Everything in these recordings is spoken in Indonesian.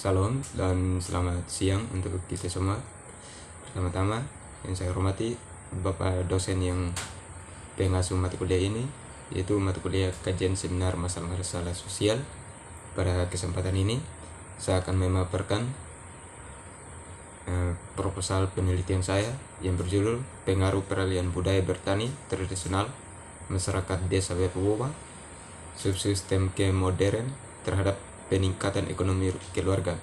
Salam dan selamat siang untuk kita semua. Pertama-tama yang saya hormati Bapak dosen yang pengasuh mata kuliah ini, yaitu mata kuliah kajian seminar masalah-masalah sosial. Pada kesempatan ini saya akan memaparkan proposal penelitian saya yang berjudul Pengaruh Peralihan Budaya Bertani Tradisional Masyarakat Desa Wewuwa Subsistem ke Modern terhadap peningkatan ekonomi keluarga.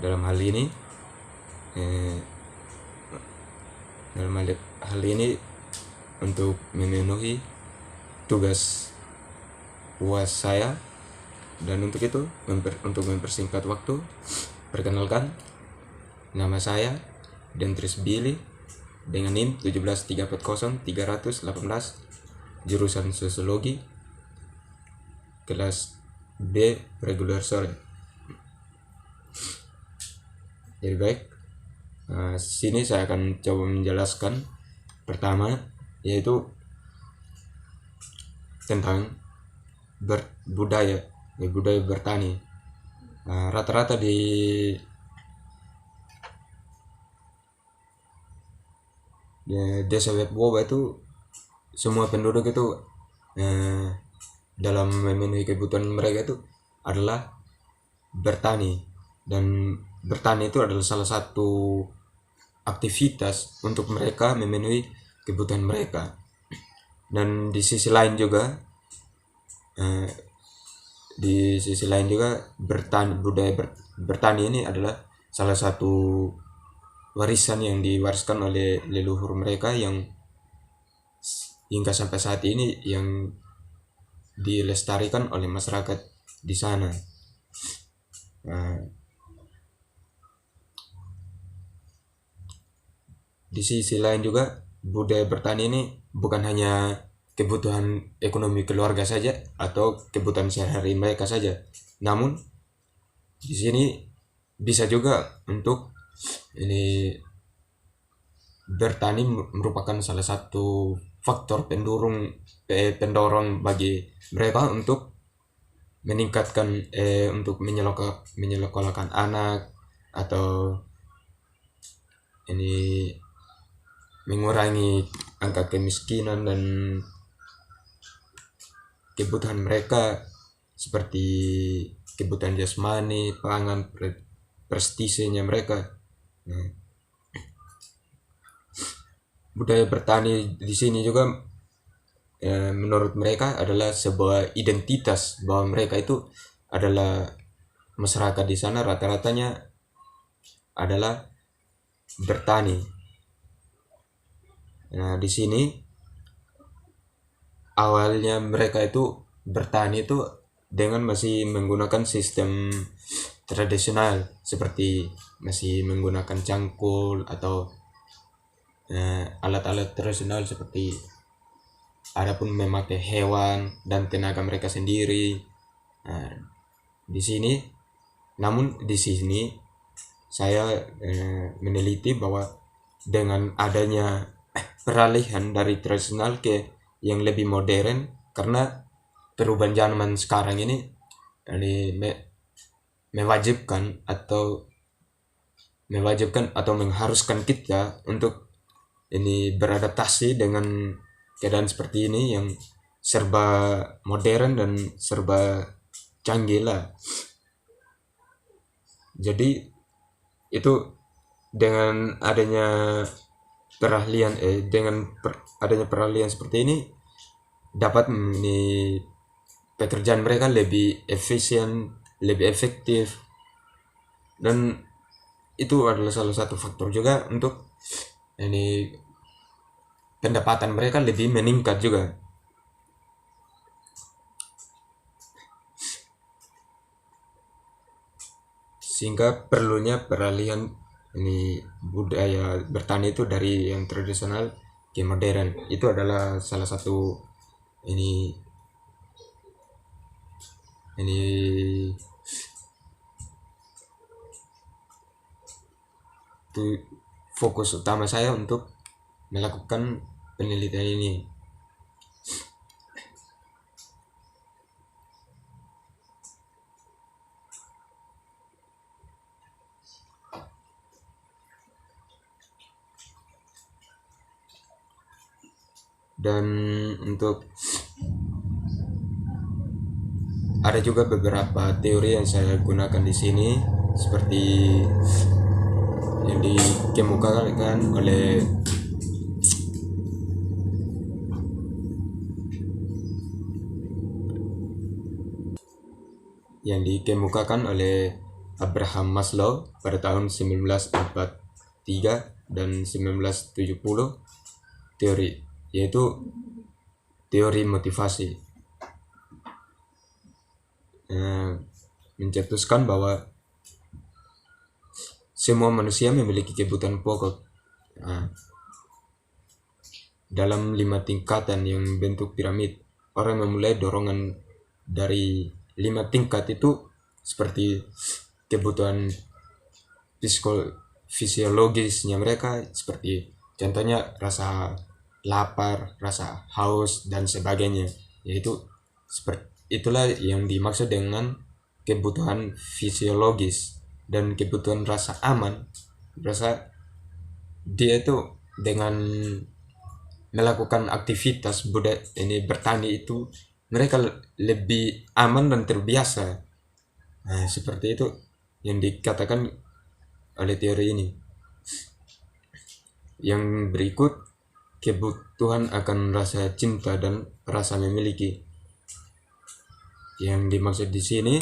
Dalam hal ini untuk memenuhi tugas UAS saya, dan untuk itu untuk mempersingkat waktu, perkenalkan, nama saya Dentris Billy dengan NIM 17340-318, jurusan Sosiologi, kelas B reguler sore. Jadi baik, sini saya akan coba menjelaskan pertama, yaitu tentang budaya bertani. Rata-rata di desa Wewuwa itu semua penduduk itu dalam memenuhi kebutuhan mereka itu adalah bertani, dan bertani itu adalah salah satu aktivitas untuk mereka memenuhi kebutuhan mereka. Dan di sisi lain juga budaya bertani ini adalah salah satu warisan yang diwariskan oleh leluhur mereka yang hingga sampai saat ini yang dilestarikan oleh masyarakat di sana. Di sisi lain juga budaya bertani ini bukan hanya kebutuhan ekonomi keluarga saja atau kebutuhan sehari-hari mereka saja, namun di sini bisa juga untuk bertani merupakan salah satu faktor pendorong bagi mereka untuk meningkatkan untuk menyekolahkan anak, atau mengurangi angka kemiskinan dan kebutuhan mereka seperti kebutuhan jasmani, pangan, prestisenya mereka. Budaya bertani di sini juga menurut mereka adalah sebuah identitas bahwa mereka itu adalah masyarakat di sana rata-ratanya adalah bertani. Nah, di sini awalnya mereka itu bertani itu dengan masih menggunakan sistem tradisional, seperti masih menggunakan cangkul atau alat-alat tradisional, seperti adapun memakai hewan dan tenaga mereka sendiri. Namun di sini saya meneliti bahwa dengan adanya peralihan dari tradisional ke yang lebih modern, karena perubahan zaman sekarang ini mewajibkan atau mengharuskan kita untuk beradaptasi dengan keadaan seperti ini yang serba modern dan serba canggih lah. Jadi itu dengan adanya peralihan seperti ini dapat pekerjaan mereka lebih efisien, lebih efektif, dan itu adalah salah satu faktor juga untuk pendapatan mereka lebih meningkat juga. Sehingga perlunya peralihan budaya bertani itu dari yang tradisional ke modern. Itu adalah salah satu itu fokus utama saya untuk melakukan penelitian ini. Dan untuk ada juga beberapa teori yang saya gunakan di sini, seperti yang dikemukakan oleh Abraham Maslow pada tahun 1943 dan 1970, teori yaitu teori motivasi, mencetuskan bahwa semua manusia memiliki kebutuhan pokok dalam 5 tingkatan yang bentuk piramid. Orang memulai dorongan dari 5 tingkat itu, seperti kebutuhan fisiologisnya mereka, seperti contohnya rasa lapar, rasa haus, dan sebagainya. Yaitu itulah yang dimaksud dengan kebutuhan fisiologis. Dan kebutuhan rasa aman, rasa dia itu dengan melakukan aktivitas bertani itu mereka lebih aman dan terbiasa. Seperti itu yang dikatakan oleh teori ini. Yang berikut, kebutuhan akan rasa cinta dan rasa memiliki. Yang dimaksud di sini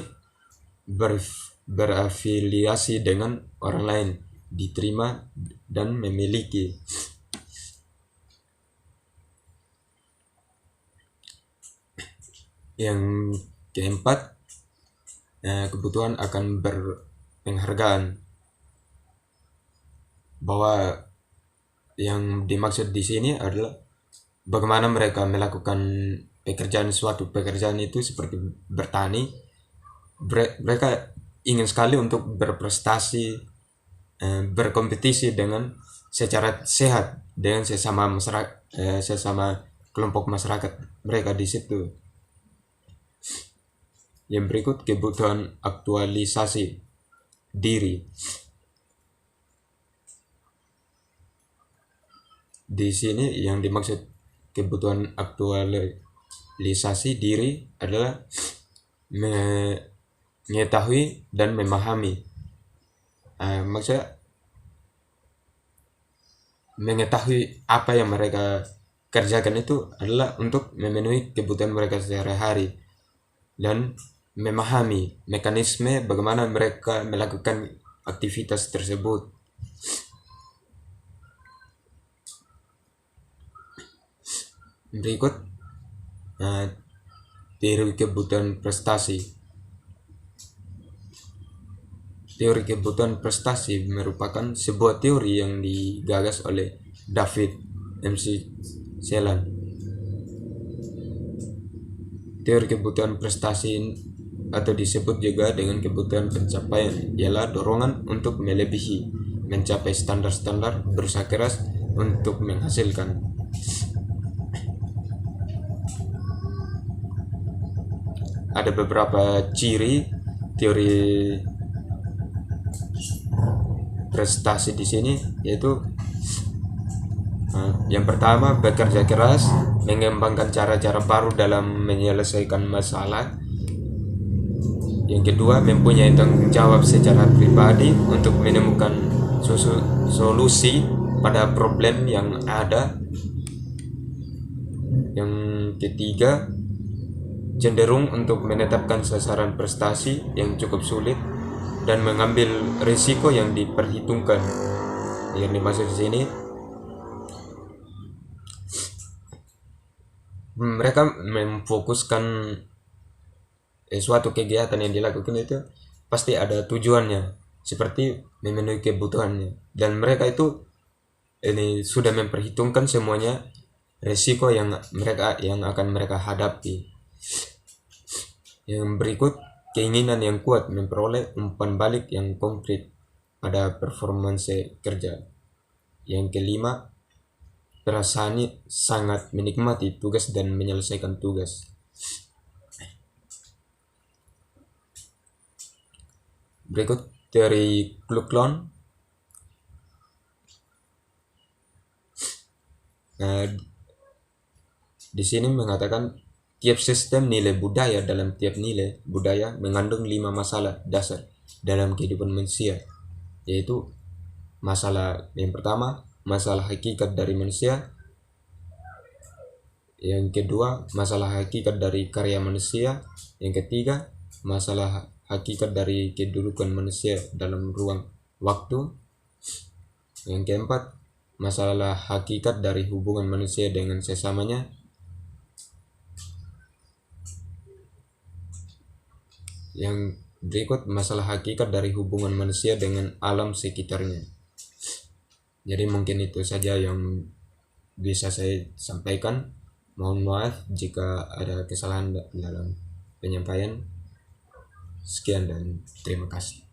berafiliasi dengan orang lain, diterima dan memiliki. Yang keempat, kebutuhan akan berpenghargaan, bahwa yang dimaksud di sini adalah bagaimana mereka melakukan suatu pekerjaan itu, seperti bertani. Mereka ingin sekali untuk berprestasi, berkompetisi dengan secara sehat dengan sesama kelompok masyarakat mereka di situ. Yang berikut, kebutuhan aktualisasi diri. Di sini yang dimaksud kebutuhan aktualisasi diri adalah mengetahui dan memahami. Maksudnya mengetahui apa yang mereka kerjakan itu adalah untuk memenuhi kebutuhan mereka sehari-hari, dan memahami mekanisme bagaimana mereka melakukan aktivitas tersebut. Berikut, teori kebutuhan prestasi. Teori kebutuhan prestasi merupakan sebuah teori yang digagas oleh David McClelland. Teori kebutuhan prestasi atau disebut juga dengan kebutuhan pencapaian ialah dorongan untuk melebihi, mencapai standar-standar, berusaha keras untuk menghasilkan. Ada beberapa ciri teori prestasi di sini, yaitu yang pertama, bekerja keras, mengembangkan cara-cara baru dalam menyelesaikan masalah. Yang kedua, mempunyai tanggung jawab secara pribadi untuk menemukan solusi pada problem yang ada. Yang ketiga, cenderung untuk menetapkan sasaran prestasi yang cukup sulit dan mengambil risiko yang diperhitungkan. Yang dimaksud di sini, mereka memfokuskan suatu kegiatan yang dilakukan itu pasti ada tujuannya, seperti memenuhi kebutuhannya, dan mereka itu sudah memperhitungkan semuanya risiko yang akan mereka hadapi. Yang berikut, keinginan yang kuat memperoleh umpan balik yang konkret pada performance kerja. Yang kelima, perasaan sangat menikmati tugas dan menyelesaikan tugas. Berikut teori Kluklon. Di sini mengatakan tiap sistem nilai budaya dalam tiap nilai budaya mengandung 5 masalah dasar dalam kehidupan manusia, yaitu masalah yang pertama, masalah hakikat dari manusia. Yang kedua, masalah hakikat dari karya manusia. Yang ketiga, masalah hakikat dari kedudukan manusia dalam ruang waktu. Yang keempat, masalah hakikat dari hubungan manusia dengan sesamanya. Yang berikut, masalah hakikat dari hubungan manusia dengan alam sekitarnya. Jadi mungkin itu saja yang bisa saya sampaikan. Mohon maaf jika ada kesalahan dalam penyampaian. Sekian dan terima kasih.